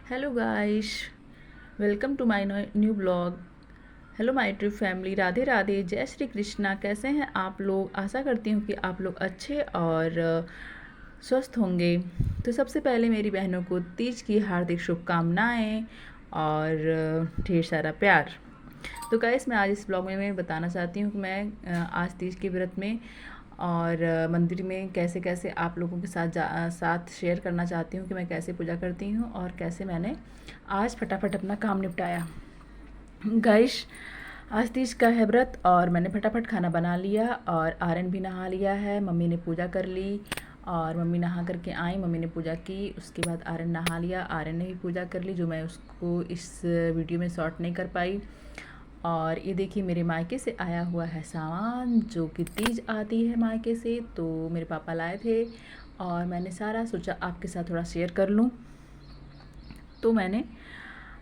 Hello guys, welcome to my new blog. Hello my true family, Radhe Radhe, जय श्री कृष्णा। कैसे हैं आप लोग? आशा करती हूँ कि आप लोग अच्छे और स्वस्थ होंगे। तो सबसे पहले मेरी बहनों को तीज की हार्दिक शुभकामनाएं और ढेर सारा प्यार। तो गाइस, मैं आज इस ब्लॉग में मैं बताना चाहती हूँ कि मैं आज तीज के व्रत में और मंदिर में कैसे कैसे आप लोगों के साथ शेयर करना चाहती हूँ कि मैं कैसे पूजा करती हूँ और कैसे मैंने आज फटाफट अपना काम निपटाया। गाइस, आज तीज का है व्रत और मैंने फटाफट खाना बना लिया और आर्यन भी नहा लिया है। मम्मी ने पूजा कर ली और मम्मी नहा करके आई, मम्मी ने पूजा की। उसके बाद आर्यन नहा लिया, आर्यन ने भी पूजा कर ली, जो मैं उसको इस वीडियो में शॉर्ट नहीं कर पाई। और ये देखिए, मेरे मायके से आया हुआ है सामान, जो कि तीज आती है मायके से, तो मेरे पापा लाए थे और मैंने सारा सोचा आपके साथ थोड़ा शेयर कर लूँ, तो मैंने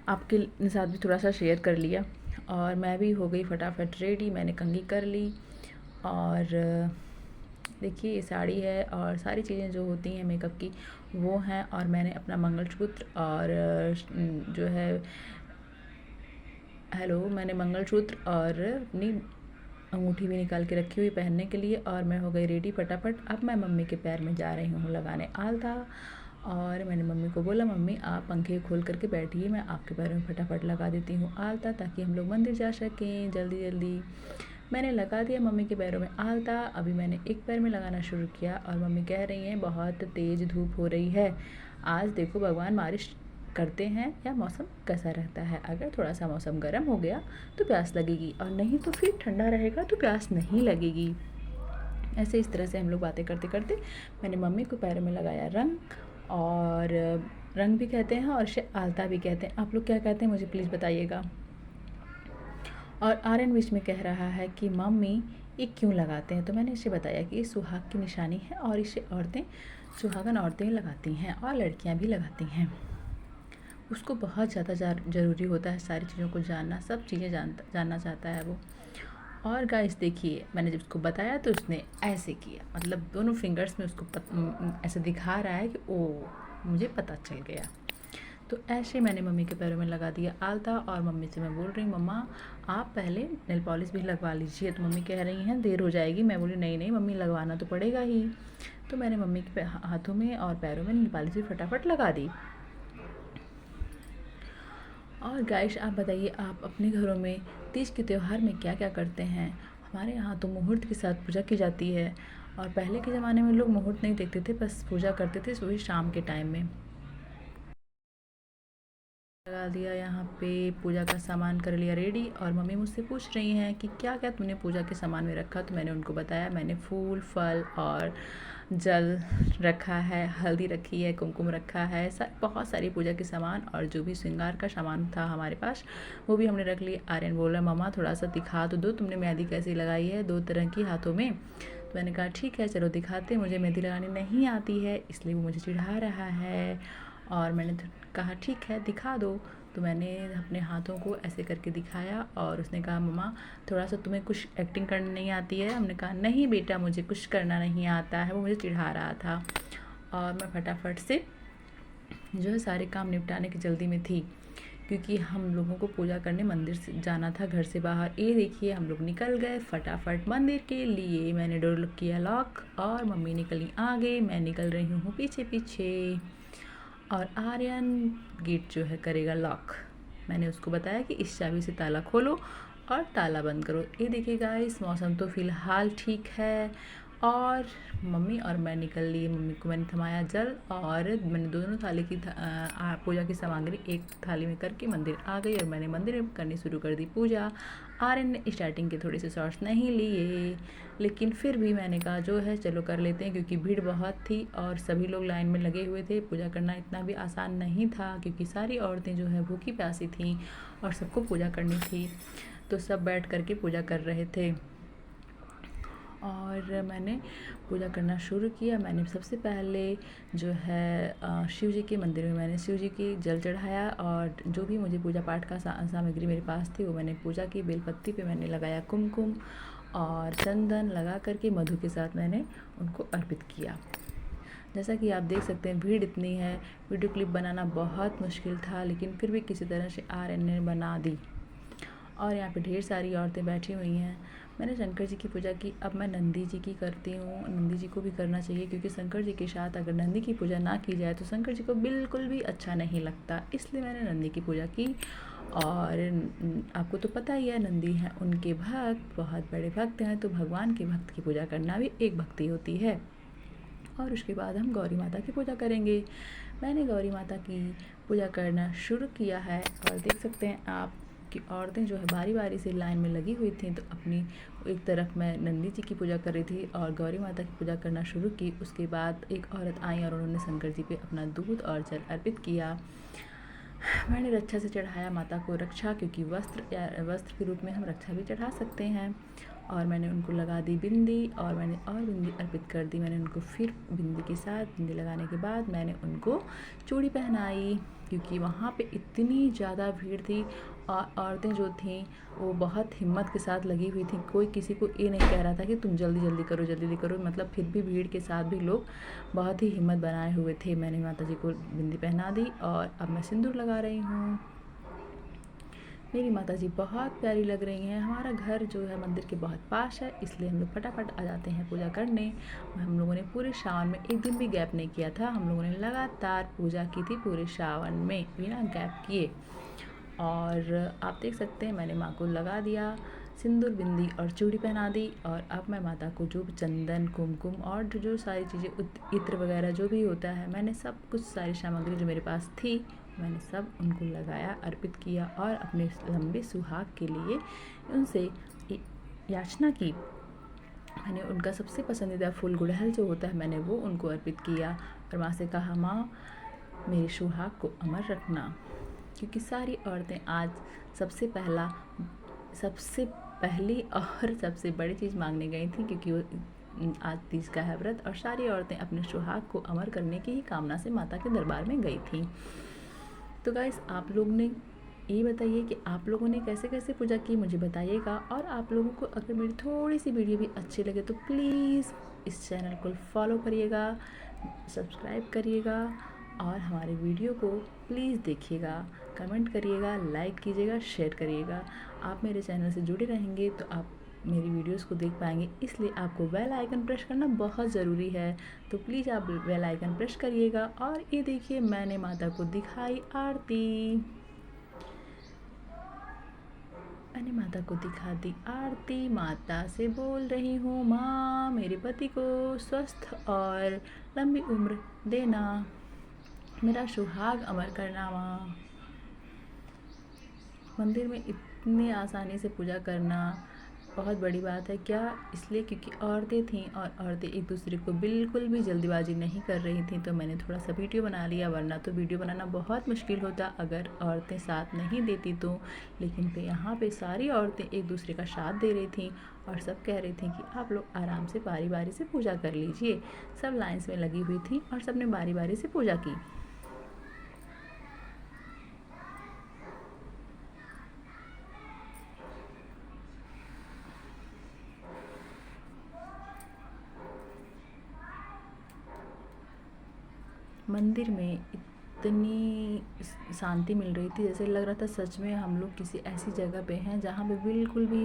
आपके साथ भी थोड़ा सा शेयर कर लिया। और मैं भी हो गई फटाफट रेडी, मैंने कंघी कर ली। और देखिए, ये साड़ी है और सारी चीज़ें जो होती हैं मेकअप की वो हैं। और मैंने अपना मंगलसूत्र और जो है मैंने मंगलसूत्र और अपनी अंगूठी भी निकाल के रखी हुई पहनने के लिए। और मैं हो गई रेडी फटाफट। अब मैं मम्मी के पैर में जा रही हूँ लगाने आलता। और मैंने मम्मी को बोला, मम्मी आप पंखे खोल करके बैठिए, मैं आपके पैरों में फटाफट लगा देती हूँ आलता, ताकि हम लोग मंदिर जा सकें जल्दी जल्दी। मैंने लगा दिया मम्मी के पैरों में आलता। अभी मैंने एक पैर में लगाना शुरू किया और मम्मी कह रही हैं बहुत तेज़ धूप हो रही है, आज देखो भगवान बारिश करते हैं या मौसम कैसा रहता है। अगर थोड़ा सा मौसम गर्म हो गया तो प्यास लगेगी, और नहीं तो फिर ठंडा रहेगा तो प्यास नहीं लगेगी। ऐसे इस तरह से हम लोग बातें करते करते मैंने मम्मी को पैरों में लगाया रंग। और रंग भी कहते हैं और इसे आलता भी कहते हैं, आप लोग क्या कहते हैं मुझे प्लीज़ बताइएगा। और आर्यन बीच में कह रहा है कि मम्मी ये क्यों लगाते हैं, तो मैंने इसे बताया कि ये सुहाग की निशानी है और इसे औरतें, सुहागन औरतें लगाती हैं और लड़कियां भी लगाती हैं। उसको बहुत ज़्यादा ज़रूरी होता है सारी चीज़ों को जानना, सब चीज़ें जानना चाहता है वो। और गाइस देखिए, मैंने जब उसको बताया तो उसने ऐसे किया, मतलब दोनों फिंगर्स में उसको ऐसे दिखा रहा है कि ओ मुझे पता चल गया। तो ऐसे मैंने मम्मी के पैरों में लगा दिया आलता। और मम्मी से मैं बोल रही हूँ, मम्मा आप पहले नेल पॉलिश भी लगवा लीजिए। तो मम्मी कह रही हैं देर हो जाएगी। मैं बोली नहीं नहीं मम्मी, लगवाना तो पड़ेगा ही। तो मैंने मम्मी के हाथों में और पैरों में नेल पॉलिश भी फटाफट लगा दी। और गाइस, आप बताइए, आप अपने घरों में तीज के त्यौहार में क्या क्या करते हैं? हमारे यहाँ तो मुहूर्त के साथ पूजा की जाती है। और पहले के ज़माने में लोग मुहूर्त नहीं देखते थे, बस पूजा करते थे सुबह शाम के टाइम में। लगा दिया यहाँ पे, पूजा का सामान कर लिया रेडी। और मम्मी मुझसे पूछ रही हैं कि क्या क्या तूने पूजा के सामान में रखा, तो मैंने उनको बताया मैंने फूल फल और जल रखा है, हल्दी रखी है, कुमकुम रखा है, बहुत सारी पूजा के सामान और जो भी श्रृंगार का सामान था हमारे पास वो भी हमने रख लिया। आर्यन बोल रहा है मम्मा थोड़ा सा दिखा तो दो, तुमने मेहंदी कैसी लगाई है, दो तरह की हाथों में। तो मैंने कहा ठीक है चलो दिखाते, मुझे मेहंदी लगानी नहीं आती है इसलिए वो मुझे चिढ़ा रहा है। और मैंने कहा ठीक है दिखा दो। तो मैंने अपने हाथों को ऐसे करके दिखाया और उसने कहा मम्मा थोड़ा सा तुम्हें कुछ एक्टिंग करनी नहीं आती है। हमने कहा नहीं बेटा मुझे कुछ करना नहीं आता है, वो मुझे चिढ़ा रहा था। और मैं फटाफट से जो है सारे काम निपटाने की जल्दी में थी, क्योंकि हम लोगों को पूजा करने मंदिर से जाना था घर से बाहर। ये देखिए हम लोग निकल गए फटाफट मंदिर के लिए। मैंने डोर किया लॉक और मम्मी निकली आगे, मैं निकल रही हूँ पीछे पीछे। और आर्यन गेट जो है करेगा लॉक। मैंने उसको बताया कि इस चाबी से ताला खोलो और ताला बंद करो। ये देखिए गाइस, मौसम तो फ़िलहाल ठीक है। और मम्मी और मैं निकल लिए। मम्मी को मैंने थमाया जल और मैंने दोनों थाली की पूजा की सामग्री एक थाली में करके मंदिर आ गई और मैंने मंदिर में करनी शुरू कर दी पूजा। आर्यन ने स्टार्टिंग के थोड़े से शॉर्ट्स नहीं लिए, लेकिन फिर भी मैंने कहा जो है चलो कर लेते हैं, क्योंकि भीड़ बहुत थी और सभी लोग लाइन में लगे हुए थे। पूजा करना इतना भी आसान नहीं था, क्योंकि सारी औरतें जो है भूखी प्यासी थीं और सबको पूजा करनी थी, तो सब बैठ करके पूजा कर रहे थे। और मैंने पूजा करना शुरू किया। मैंने सबसे पहले जो है शिव जी के मंदिर में मैंने शिव जी की जल चढ़ाया और जो भी मुझे पूजा पाठ का सामग्री मेरे पास थी वो मैंने पूजा की। बेलपत्ती पे मैंने लगाया कुमकुम और चंदन लगा करके मधु के साथ मैंने उनको अर्पित किया। जैसा कि आप देख सकते हैं भीड़ इतनी है, वीडियो क्लिप बनाना बहुत मुश्किल था, लेकिन फिर भी किसी तरह से आर्यन ने बना दी। और यहाँ पे ढेर सारी औरतें बैठी हुई हैं। मैंने शंकर जी की पूजा की, अब मैं नंदी जी की करती हूँ। नंदी जी को भी करना चाहिए, क्योंकि शंकर जी के साथ अगर नंदी की पूजा ना की जाए तो शंकर जी को बिल्कुल भी अच्छा नहीं लगता, इसलिए मैंने नंदी की पूजा की। और आपको तो पता ही है, नंदी हैं उनके भक्त, बहुत बड़े भक्त हैं, तो भगवान के भक्त की पूजा करना भी एक भक्ति होती है। और उसके बाद हम गौरी माता की पूजा करेंगे। मैंने गौरी माता की पूजा करना शुरू किया है, और देख सकते हैं आप कि औरतें जो है बारी बारी से लाइन में लगी हुई थी। तो अपनी एक तरफ मैं नंदी जी की पूजा कर रही थी और गौरी माता की पूजा करना शुरू की। उसके बाद एक औरत आई और उन्होंने शंकर जी पे अपना दूध और जल अर्पित किया। मैंने रक्षा से चढ़ाया माता को रक्षा, क्योंकि वस्त्र के रूप में हम रक्षा भी चढ़ा सकते हैं। और मैंने उनको लगा दी बिंदी, और मैंने और बिंदी अर्पित कर दी। मैंने उनको फिर बिंदी के साथ बिंदी लगाने के बाद मैंने उनको चूड़ी पहनाई, क्योंकि वहाँ पे इतनी ज़्यादा भीड़ थी और औरतें जो थीं वो बहुत हिम्मत के साथ लगी हुई थी। कोई किसी को ये नहीं कह रहा था कि तुम जल्दी जल्दी करो, जल्दी जल्दी करो, मतलब फिर भी भीड़ के साथ भी लोग बहुत ही हिम्मत बनाए हुए थे। मैंने माता जी को बिंदी पहना दी और अब मैं सिंदूर लगा रही हूँ। मेरी माता जी बहुत प्यारी लग रही हैं। हमारा घर जो है मंदिर के बहुत पास है, इसलिए हम लोग फटाफट आ जाते हैं पूजा करने। हम लोगों ने पूरे श्रावण में एक दिन भी गैप नहीं किया था। हम लोगों ने लगातार पूजा की थी पूरे श्रावण में बिना गैप किए। और आप देख सकते हैं मैंने माँ को लगा दिया सिंदूर, बिंदी और चूड़ी पहना दी। और अब मैं माता को जो चंदन, कुमकुम और जो सारी चीज़ें, इत्र वगैरह जो भी होता है, मैंने सब कुछ सारी सामग्री जो मेरे पास थी मैंने सब उनको लगाया, अर्पित किया और अपने लंबे सुहाग के लिए उनसे याचना की। मैंने उनका सबसे पसंदीदा फूल गुड़हल जो होता है, मैंने वो उनको अर्पित किया और माँ से कहा, माँ मेरे सुहाग को अमर रखना। क्योंकि सारी औरतें आज सबसे पहली और सबसे बड़ी चीज़ मांगने गई थी, क्योंकि वो आज तीज का है व्रत, और सारी औरतें अपने सुहाग को अमर करने की ही कामना से माता के दरबार में गई थी। तो गाइस, आप लोग ने ये बताइए कि आप लोगों ने कैसे कैसे पूजा की, मुझे बताइएगा। और आप लोगों को अगर मेरी थोड़ी सी वीडियो भी अच्छी लगे तो प्लीज़ इस चैनल को फॉलो करिएगा, सब्सक्राइब करिएगा और हमारे वीडियो को प्लीज़ देखिएगा, कमेंट करिएगा, लाइक कीजिएगा, शेयर करिएगा। आप मेरे चैनल से जुड़े रहेंगे तो आप मेरी वीडियोस को देख पाएंगे, इसलिए आपको बेल आइकन प्रेस करना बहुत ज़रूरी है। तो प्लीज़ आप बेल आइकन प्रेस करिएगा। और ये देखिए मैंने माता को दिखाई आरती, मैंने माता को दिखा दी आरती। माता से बोल रही हूँ, माँ मेरे पति को स्वस्थ और लंबी उम्र देना, मेरा सुहाग अमर करना माँ। मंदिर में इतनी आसानी से पूजा करना बहुत बड़ी बात है। क्या इसलिए क्योंकि औरतें थीं और औरतें एक दूसरे को बिल्कुल भी जल्दबाजी नहीं कर रही थीं, तो मैंने थोड़ा सा वीडियो बना लिया, वरना तो वीडियो बनाना बहुत मुश्किल होता अगर औरतें साथ नहीं देती तो। लेकिन यहाँ पे सारी औरतें एक दूसरे का साथ दे रही थीं और सब कह रही थी कि आप लोग आराम से बारी बारी से पूजा कर लीजिए। सब लाइन्स में लगी हुई थी और सब ने बारी बारी से पूजा की। मंदिर में इतनी शांति मिल रही थी, जैसे लग रहा था सच में हम लोग किसी ऐसी जगह पे हैं जहाँ पे बिल्कुल भी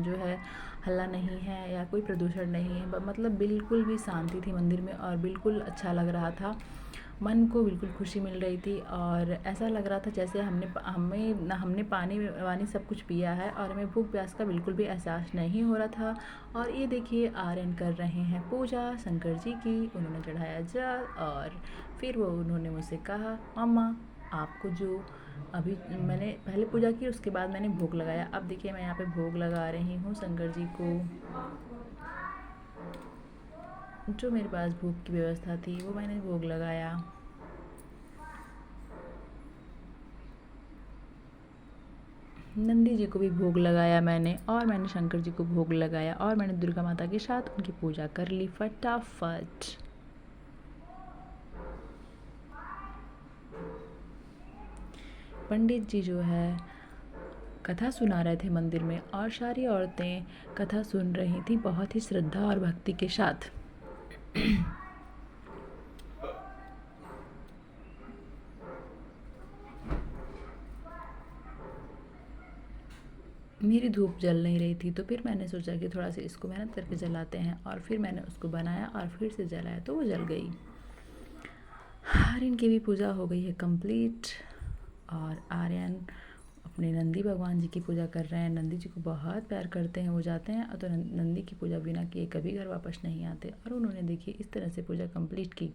जो है हल्ला नहीं है या कोई प्रदूषण नहीं है। मतलब बिल्कुल भी शांति थी मंदिर में और बिल्कुल अच्छा लग रहा था, मन को बिल्कुल खुशी मिल रही थी। और ऐसा लग रहा था जैसे हमने पानी वानी सब कुछ पिया है और हमें भूख प्यास का बिल्कुल भी एहसास नहीं हो रहा था। और ये देखिए आर्यन कर रहे हैं पूजा शंकर जी की। उन्होंने चढ़ाया जल और फिर उन्होंने मुझसे कहा, मम्मा आपको जो अभी मैंने पहले पूजा की उसके बाद मैंने भोग लगाया। अब देखिए मैं यहाँ पे भोग लगा रही हूँ शंकर जी को। जो मेरे पास भोग की व्यवस्था थी वो मैंने भोग लगाया। नंदी जी को भी भोग लगाया मैंने, और मैंने शंकर जी को भोग लगाया, और मैंने दुर्गा माता के साथ उनकी पूजा कर ली फटाफट। पंडित जी जो है कथा सुना रहे थे मंदिर में और सारी औरतें कथा सुन रही थी बहुत ही श्रद्धा और भक्ति के साथ। मेरी धूप जल नहीं रही थी, तो फिर मैंने सोचा कि थोड़ा सा इसको मेहनत करके जलाते हैं, और फिर मैंने उसको बनाया और फिर से जलाया तो वो जल गई। आर्यन की भी पूजा हो गई है कंप्लीट, और आर्यन अपने नंदी भगवान जी की पूजा कर रहे हैं। नंदी जी को बहुत प्यार करते हैं, वो जाते हैं तो नंदी की पूजा बिना किए कभी घर वापस नहीं आते, और उन्होंने देखिए इस तरह से पूजा कंप्लीट की।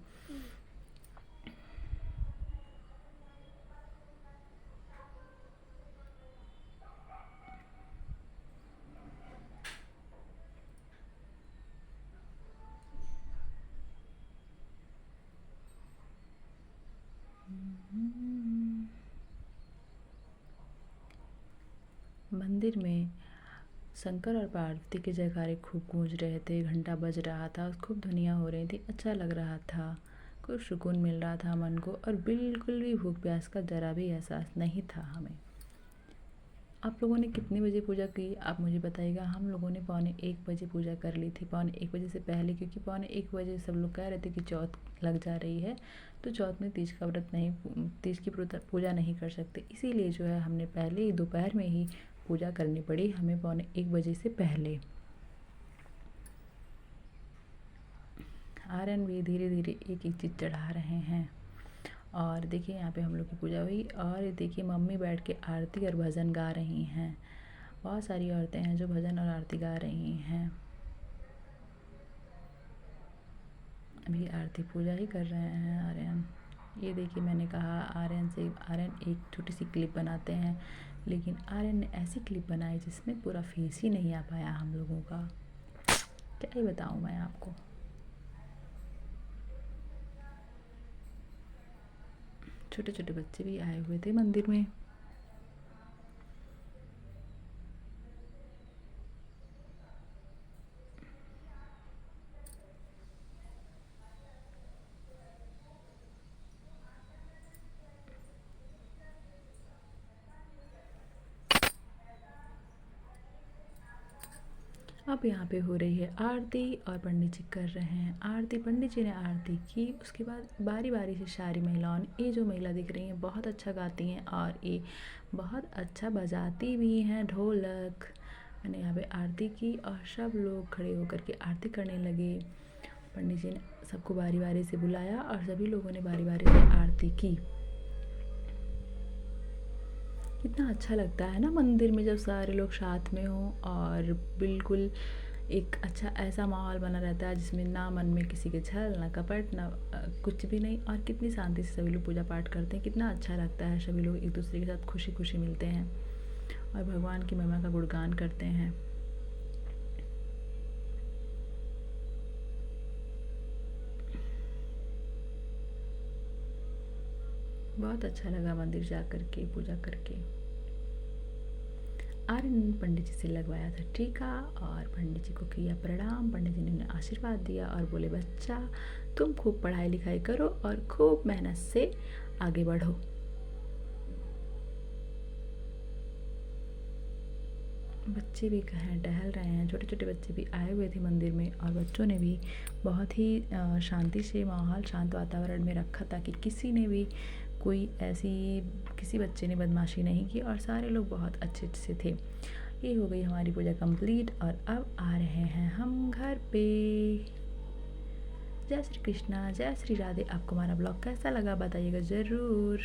मंदिर में शंकर और पार्वती के जयकारे खूब गूंज रहे थे, घंटा बज रहा था, खूब ध्वनियाँ हो रही थी, अच्छा लग रहा था, कुछ सुकून मिल रहा था मन को, और बिल्कुल भी भूख प्यास का ज़रा भी एहसास नहीं था हमें। आप लोगों ने कितने बजे पूजा की आप मुझे बताइएगा। हम लोगों ने 12:45 पूजा कर ली थी, 12:45 से पहले, क्योंकि 12:45 सब लोग कह रहे थे कि चौथ लग जा रही है, तो चौथ में तीज का व्रत नहीं, तीज की पूजा नहीं कर सकते, इसीलिए जो है हमने पहले ही दोपहर में ही पूजा करनी पड़ी हमें 12:45 से पहले। आर्यन भी धीरे धीरे एक एक चीज़ चढ़ा रहे हैं, और देखिए यहाँ पे हम लोग की पूजा हुई, और देखिए मम्मी बैठ के आरती और भजन गा रही हैं। बहुत सारी औरतें हैं जो भजन और आरती गा रही हैं। अभी आरती पूजा ही कर रहे हैं आर्यन। ये देखिए मैंने कहा आर्यन से, आर्यन एक छोटी सी क्लिप बनाते हैं, लेकिन आर्यन ने ऐसी क्लिप बनाई जिसमें पूरा फेस ही नहीं आ पाया हम लोगों का। क्या ही बताऊँ मैं आपको। छोटे छोटे बच्चे भी आए हुए थे मंदिर में। अब यहाँ पे हो रही है आरती, और पंडित जी कर रहे हैं आरती। पंडित जी ने आरती की, उसके बाद बारी बारी से सारी महिलाओं ने, ये जो महिला दिख रही हैं बहुत अच्छा गाती हैं और ये बहुत अच्छा बजाती भी हैं ढोलक। मैंने यहाँ पे आरती की और सब लोग खड़े होकर के आरती करने लगे। पंडित जी ने सबको बारी बारी से बुलाया और सभी लोगों ने बारी बारी से आरती की। कितना अच्छा लगता है ना मंदिर में जब सारे लोग साथ में हों, और बिल्कुल एक अच्छा ऐसा माहौल बना रहता है जिसमें ना मन में किसी के छल ना कपट ना कुछ भी नहीं, और कितनी शांति से सभी लोग पूजा पाठ करते हैं। कितना अच्छा लगता है, सभी लोग एक दूसरे के साथ खुशी खुशी मिलते हैं और भगवान की महिमा का गुणगान करते हैं। बहुत अच्छा लगा मंदिर जा कर के पूजा करके। आर्यन ने पंडित जी से लगवाया था टीका, और पंडित जी को किया प्रणाम। पंडित जी ने उन्हें आशीर्वाद दिया और बोले बच्चा तुम खूब पढ़ाई लिखाई करो और खूब मेहनत से आगे बढ़ो। बच्चे भी कहें टहल रहे हैं, छोटे छोटे बच्चे भी आए हुए थे मंदिर में, और बच्चों ने भी बहुत ही शांति से माहौल, शांत वातावरण में रखा ताकि किसी ने भी कोई ऐसी किसी बच्चे ने बदमाशी नहीं की, और सारे लोग बहुत अच्छे से थे। ये हो गई हमारी पूजा कंप्लीट, और अब आ रहे हैं हम घर पे। जय श्री कृष्णा, जय श्री राधे। आपको हमारा ब्लॉग कैसा लगा बताइएगा ज़रूर।